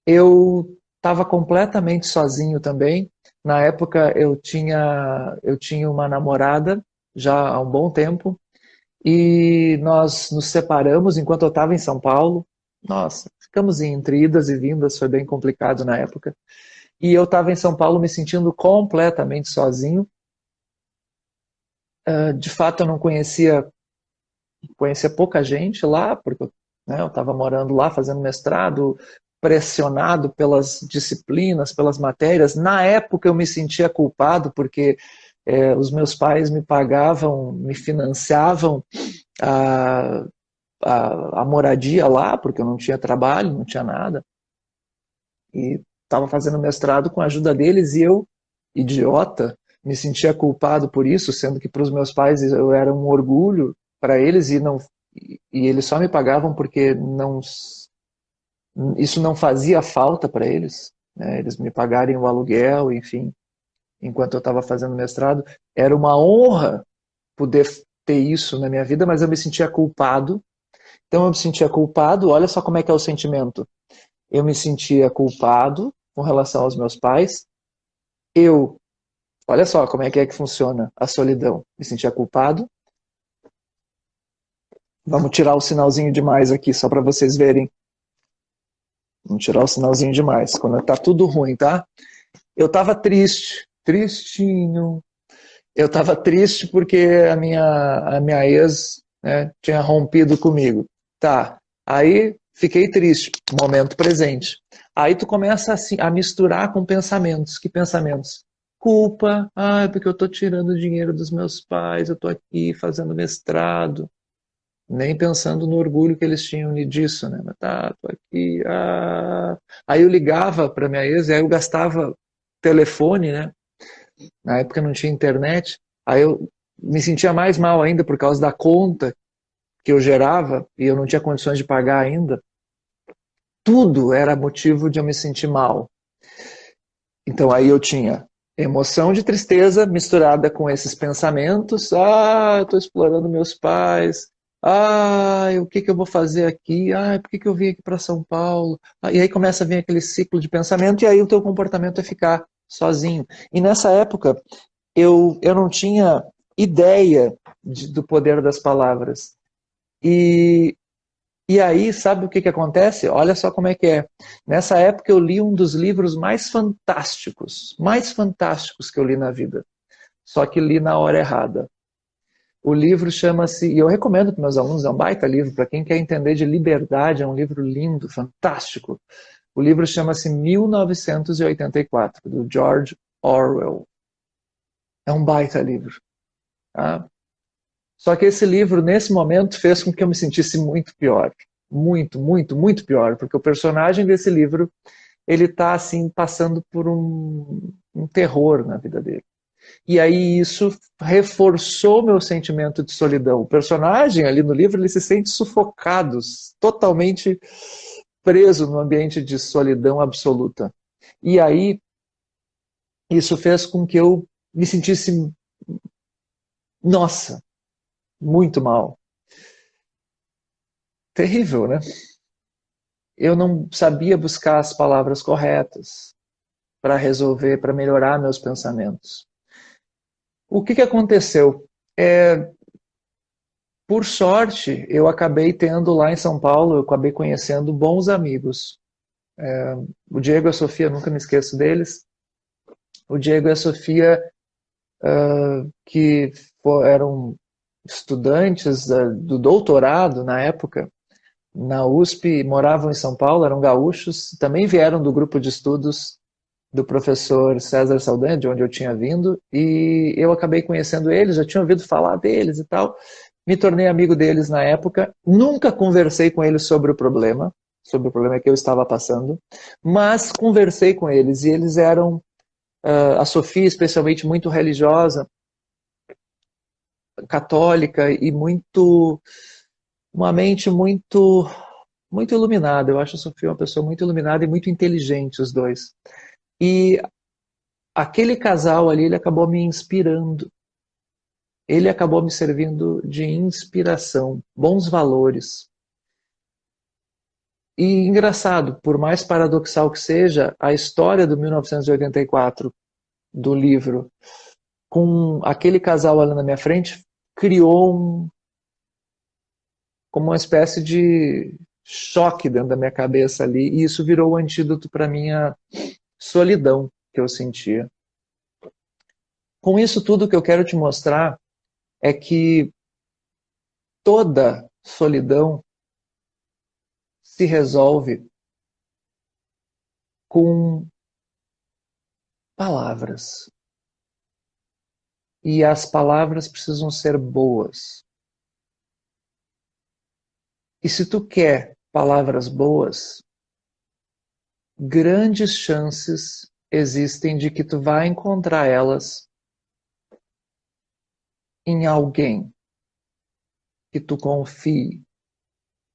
eu estava completamente sozinho também. Na época, eu tinha uma namorada, já há um bom tempo, e nós nos separamos enquanto eu estava em São Paulo. Nossa, ficamos entre idas e vindas, foi bem complicado na época. E eu estava em São Paulo me sentindo completamente sozinho. De fato, eu não conhecia pouca gente lá, porque né, eu estava morando lá, fazendo mestrado, pressionado pelas disciplinas, pelas matérias. Na época eu me sentia culpado, porque os meus pais me pagavam, me financiavam a moradia lá, porque eu não tinha trabalho, não tinha nada. E estava fazendo mestrado com a ajuda deles e eu, idiota, me sentia culpado por isso, sendo que para os meus pais eu era um orgulho para eles e eles só me pagavam porque isso não fazia falta para eles, né? Eles me pagarem o aluguel, enfim, enquanto eu estava fazendo mestrado. Era uma honra poder ter isso na minha vida, mas eu me sentia culpado. Então eu me sentia culpado, olha só como é que é o sentimento. Eu me sentia culpado com relação aos meus pais. Olha só como é que funciona a solidão. Me sentia culpado. Vamos tirar o sinalzinho de mais aqui, só para vocês verem. Vamos tirar o sinalzinho de mais, quando tá tudo ruim, tá? Eu tava triste, tristinho. Eu tava triste porque a minha ex, né, tinha rompido comigo. Tá, aí fiquei triste, momento presente. Aí tu começa assim, a misturar com pensamentos. Que pensamentos? Culpa, porque eu tô tirando dinheiro dos meus pais, eu tô aqui fazendo mestrado. Nem pensando no orgulho que eles tinham disso, né? Mas tá, tô aqui. Aí eu ligava para minha ex, e aí eu gastava telefone, né? Na época não tinha internet. Aí eu me sentia mais mal ainda por causa da conta que eu gerava, e eu não tinha condições de pagar ainda, tudo era motivo de eu me sentir mal. Então aí eu tinha emoção de tristeza misturada com esses pensamentos. Ah, eu estou explorando meus pais. Ah, o que que eu vou fazer aqui? Ah, por que que eu vim aqui para São Paulo? Ah, e aí começa a vir aquele ciclo de pensamento e aí o teu comportamento é ficar sozinho. E nessa época eu não tinha ideia do poder das palavras. E e aí, sabe o que que acontece? Olha só como é que é. Nessa época eu li um dos livros mais fantásticos que eu li na vida. Só que li na hora errada. O livro chama-se, e eu recomendo para meus alunos, é um baita livro, para quem quer entender de liberdade, é um livro lindo, fantástico. O livro chama-se 1984, do George Orwell. É um baita livro. Tá? Só que esse livro, nesse momento, fez com que eu me sentisse muito pior. Muito, muito, muito pior. Porque o personagem desse livro, ele está assim, passando por um terror na vida dele. E aí isso reforçou meu sentimento de solidão. O personagem ali no livro, ele se sente sufocado, totalmente preso no ambiente de solidão absoluta. E aí isso fez com que eu me sentisse, nossa, muito mal. Terrível, né? Eu não sabia buscar as palavras corretas para resolver, para melhorar meus pensamentos. O que que aconteceu? Por sorte, eu acabei tendo lá em São Paulo, eu acabei conhecendo bons amigos. O Diego e a Sofia, nunca me esqueço deles. O Diego e a Sofia, que eram estudantes do doutorado na época, na USP, moravam em São Paulo, eram gaúchos, também vieram do grupo de estudos do professor César Saldanha, de onde eu tinha vindo, e eu acabei conhecendo eles, já tinha ouvido falar deles e tal, me tornei amigo deles na época, nunca conversei com eles sobre o problema que eu estava passando, mas conversei com eles, e eles eram, a Sofia especialmente, muito religiosa, católica, e uma mente muito iluminada. Eu acho a Sofia uma pessoa muito iluminada e muito inteligente, os dois. E aquele casal ali, ele acabou me inspirando. Ele acabou me servindo de inspiração, bons valores. E engraçado, por mais paradoxal que seja, a história do 1984, do livro, com aquele casal ali na minha frente, criou como uma espécie de choque dentro da minha cabeça ali, e isso virou o antídoto para a minha solidão que eu sentia. Com isso tudo que eu quero te mostrar é que toda solidão se resolve com palavras. E as palavras precisam ser boas. E se tu quer palavras boas, grandes chances existem de que tu vai encontrar elas em alguém que tu confie,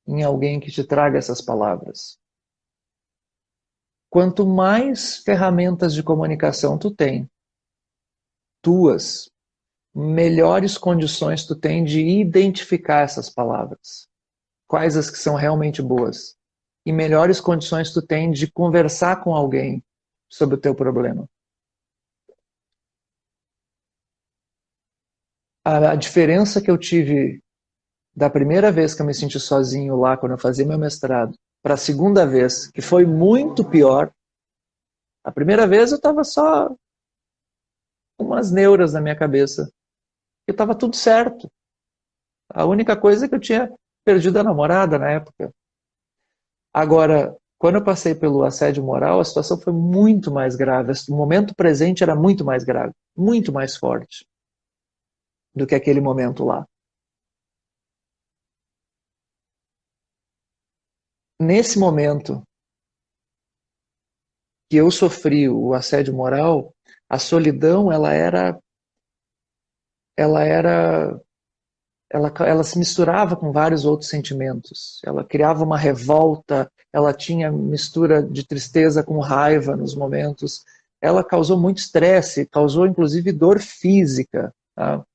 em alguém que te traga essas palavras. Quanto mais ferramentas de comunicação tu tem, tuas, melhores condições tu tem de identificar essas palavras. Quais as que são realmente boas. E melhores condições tu tem de conversar com alguém sobre o teu problema. A diferença que eu tive da primeira vez que eu me senti sozinho lá, quando eu fazia meu mestrado, para a segunda vez, que foi muito pior. A primeira vez eu estava só umas neuras na minha cabeça. E estava tudo certo. A única coisa é que eu tinha perdido a namorada na época. Agora, quando eu passei pelo assédio moral, a situação foi muito mais grave. O momento presente era muito mais grave, muito mais forte do que aquele momento lá. Nesse momento que eu sofri o assédio moral, a solidão ela era ela se misturava com vários outros sentimentos. Ela criava uma revolta, ela tinha mistura de tristeza com raiva nos momentos. Ela causou muito estresse, causou inclusive dor física. Tá?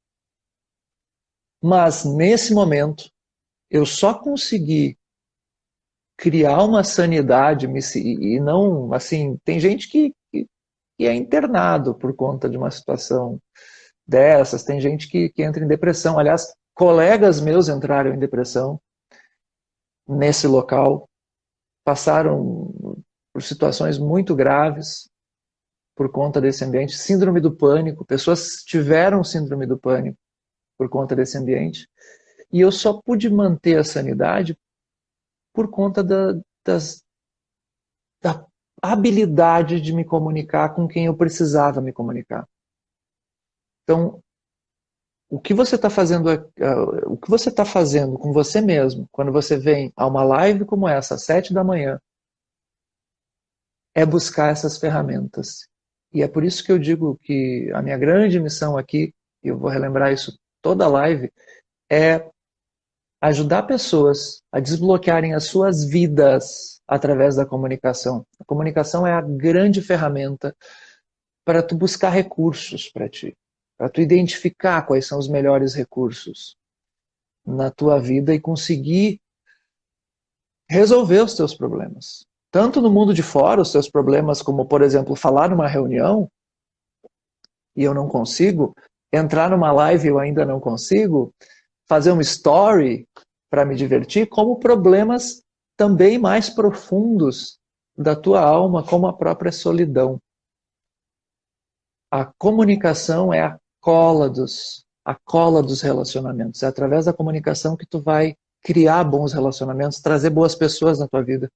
Mas nesse momento, eu só consegui criar uma sanidade e não, assim, tem gente que é internado por conta de uma situação dessas, tem gente que entra em depressão. Aliás, colegas meus entraram em depressão nesse local, passaram por situações muito graves por conta desse ambiente, síndrome do pânico, pessoas tiveram síndrome do pânico por conta desse ambiente, e eu só pude manter a sanidade por conta da habilidade de me comunicar com quem eu precisava me comunicar. Então, o que você está fazendo com você mesmo, quando você vem a uma live como essa, às 7 da manhã, é buscar essas ferramentas. E é por isso que eu digo que a minha grande missão aqui, e eu vou relembrar isso toda a live, é ajudar pessoas a desbloquearem as suas vidas através da comunicação. A comunicação é a grande ferramenta para tu buscar recursos para ti, para tu identificar quais são os melhores recursos na tua vida e conseguir resolver os teus problemas. Tanto no mundo de fora, os teus problemas, como, por exemplo, falar numa reunião e eu não consigo, entrar numa live e eu ainda não consigo, fazer uma story para me divertir, como problemas também mais profundos da tua alma, como a própria solidão. A comunicação é a cola dos relacionamentos. É através da comunicação que tu vai criar bons relacionamentos, trazer boas pessoas na tua vida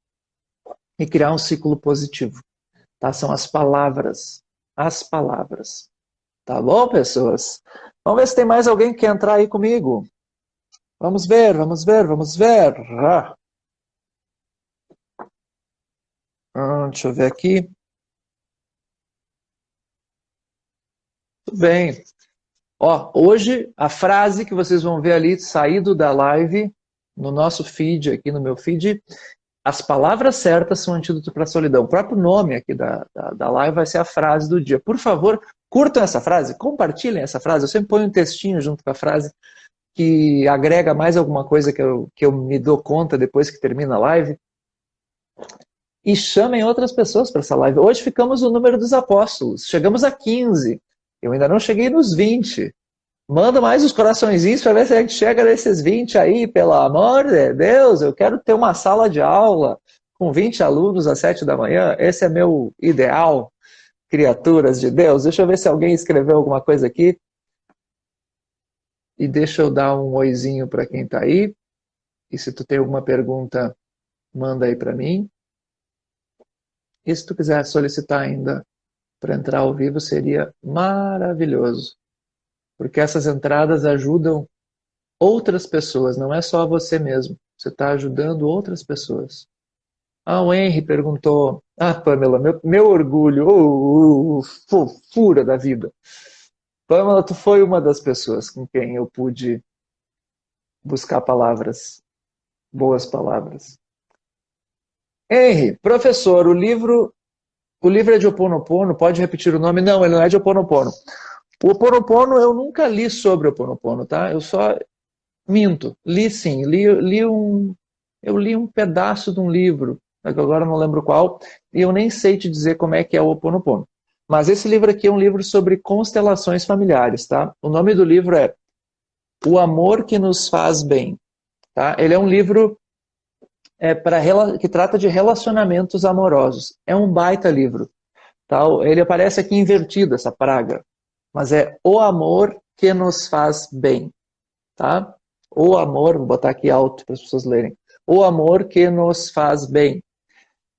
e criar um ciclo positivo. Tá? São as palavras. As palavras. Tá bom, pessoas? Vamos ver se tem mais alguém que quer entrar aí comigo. Vamos ver, vamos ver, vamos ver. Deixa eu ver aqui. Tudo bem. Ó, hoje, a frase que vocês vão ver ali, saído da live, no nosso feed, aqui no meu feed, as palavras certas são antídoto para a solidão. O próprio nome aqui da live vai ser a frase do dia. Por favor, curtam essa frase, compartilhem essa frase. Eu sempre ponho um textinho junto com a frase que agrega mais alguma coisa que eu me dou conta depois que termina a live. E chamem outras pessoas para essa live. Hoje ficamos no número dos apóstolos. Chegamos a 15. Eu ainda não cheguei nos 20. Manda mais os coraçõezinhos para ver se a gente chega nesses 20 aí, pelo amor de Deus. Eu quero ter uma sala de aula com 20 alunos às 7 da manhã. Esse é meu ideal, criaturas de Deus. Deixa eu ver se alguém escreveu alguma coisa aqui. E deixa eu dar um oizinho para quem está aí. E se tu tem alguma pergunta, manda aí para mim. E se tu quiser solicitar ainda para entrar ao vivo, seria maravilhoso. Porque essas entradas ajudam outras pessoas, não é só você mesmo. Você está ajudando outras pessoas. O Henry perguntou, Pamela, meu orgulho, fofura da vida. Pamela, tu foi uma das pessoas com quem eu pude buscar palavras, boas palavras. Henry, professor, o livro é de Ho Oponopono, pode repetir o nome? Não, ele não é de Ho Oponopono. O Ho Oponopono eu nunca li sobre o Ho Oponopono, tá? Eu só minto. Li sim, eu li um pedaço de um livro, agora não lembro qual, e eu nem sei te dizer como é que é o Ho Oponopono. Mas esse livro aqui é um livro sobre constelações familiares, tá? O nome do livro é O Amor que Nos Faz Bem, tá? Ele é um livro que trata de relacionamentos amorosos. É um baita livro, tá? Ele aparece aqui invertido, essa praga. Mas é O Amor que Nos Faz Bem, tá? O amor, vou botar aqui alto para as pessoas lerem. O amor que nos faz bem.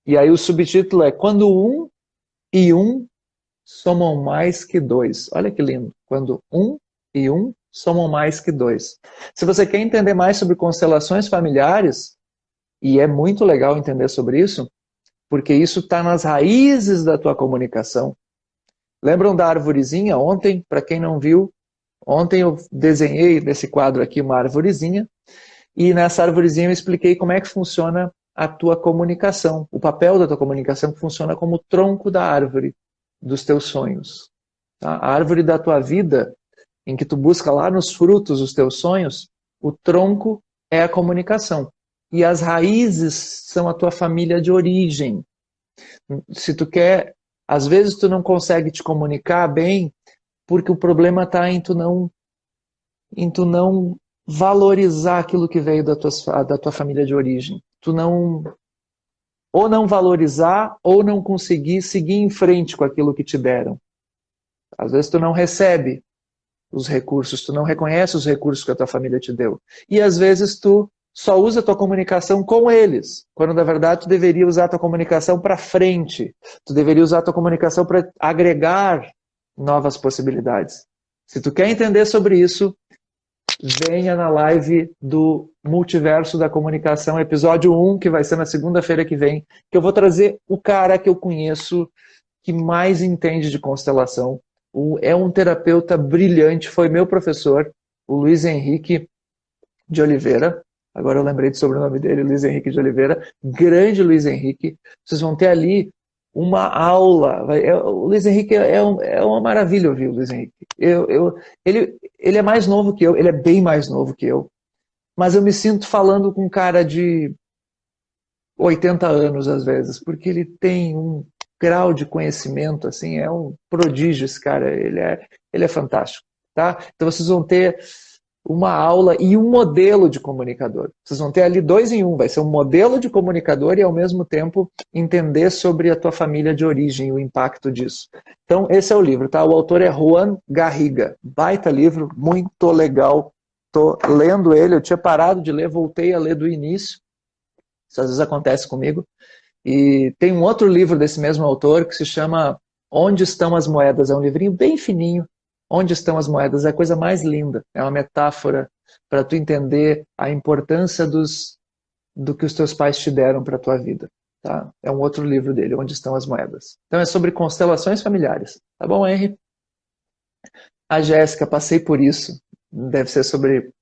E aí o subtítulo é Quando um e um somam mais que dois. Olha que lindo. Quando um e um somam mais que dois. Se você quer entender mais sobre constelações familiares, e é muito legal entender sobre isso, porque isso está nas raízes da tua comunicação. Lembram da arvorezinha ontem? Para quem não viu, ontem eu desenhei nesse quadro aqui uma arvorezinha, e nessa arvorezinha eu expliquei como é que funciona a tua comunicação, o papel da tua comunicação que funciona como o tronco da árvore dos teus sonhos. Tá? A árvore da tua vida, em que tu busca lá nos frutos os teus sonhos, o tronco é a comunicação. E as raízes são a tua família de origem. Se tu quer, às vezes tu não consegue te comunicar bem, porque o problema está em tu não valorizar aquilo que veio da tua família de origem. Tu não, ou não valorizar, ou não conseguir seguir em frente com aquilo que te deram. Às vezes tu não recebe os recursos, tu não reconhece os recursos que a tua família te deu. E às vezes tu só usa a tua comunicação com eles, quando na verdade tu deveria usar a tua comunicação para frente. Tu deveria usar a tua comunicação para agregar novas possibilidades. Se tu quer entender sobre isso, venha na live do Multiverso da Comunicação, episódio 1, que vai ser na segunda-feira que vem, que eu vou trazer o cara que eu conheço que mais entende de constelação. É um terapeuta brilhante, foi meu professor, o Luiz Henrique de Oliveira. Agora eu lembrei do sobrenome dele, Luiz Henrique de Oliveira. Grande Luiz Henrique. Vocês vão ter ali uma aula. O Luiz Henrique é uma maravilha ouvir o Luiz Henrique. Ele é mais novo que eu, ele é bem mais novo que eu. Mas eu me sinto falando com um cara de 80 anos, às vezes, porque ele tem um grau de conhecimento, assim, é um prodígio esse cara, ele é fantástico, tá? Então vocês vão ter uma aula e um modelo de comunicador. Vocês vão ter ali 2 em 1, vai ser um modelo de comunicador e ao mesmo tempo entender sobre a tua família de origem, o impacto disso. Então esse é o livro, tá? O autor é Juan Garriga, baita livro, muito legal, tô lendo ele, eu tinha parado de ler, voltei a ler do início, isso às vezes acontece comigo. E tem um outro livro desse mesmo autor que se chama Onde Estão as Moedas? É um livrinho bem fininho. Onde Estão as Moedas? É a coisa mais linda. É uma metáfora para tu entender a importância do que os teus pais te deram para a tua vida. Tá? É um outro livro dele, Onde Estão as Moedas. Então é sobre constelações familiares. Tá bom, Henry? A Jéssica, passei por isso. Deve ser sobre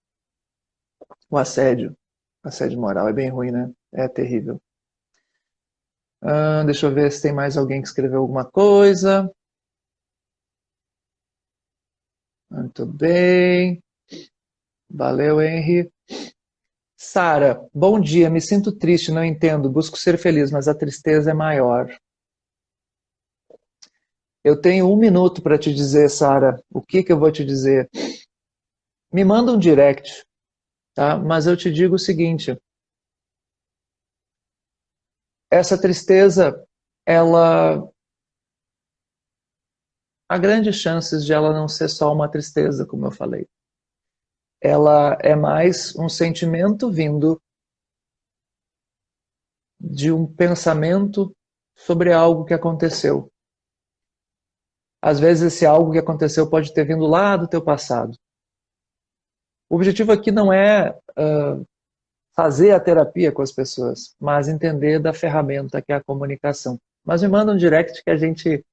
o assédio. Assédio moral. É bem ruim, né? É terrível. Deixa eu ver se tem mais alguém que escreveu alguma coisa. Muito bem. Valeu, Henry. Sara, bom dia. Me sinto triste, não entendo. Busco ser feliz, mas a tristeza é maior. Eu tenho 1 minuto para te dizer, Sara. O que eu vou te dizer? Me manda um direct, tá? Mas eu te digo o seguinte. Essa tristeza, há grandes chances de ela não ser só uma tristeza, como eu falei. Ela é mais um sentimento vindo de um pensamento sobre algo que aconteceu. Às vezes esse algo que aconteceu pode ter vindo lá do teu passado. O objetivo aqui não é fazer a terapia com as pessoas, mas entender da ferramenta que é a comunicação. Mas me manda um direct que a gente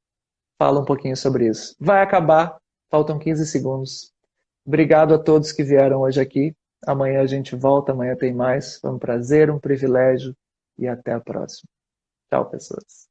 fala um pouquinho sobre isso. Vai acabar, faltam 15 segundos. Obrigado a todos que vieram hoje aqui. Amanhã a gente volta, amanhã tem mais. Foi um prazer, um privilégio e até a próxima. Tchau, pessoas.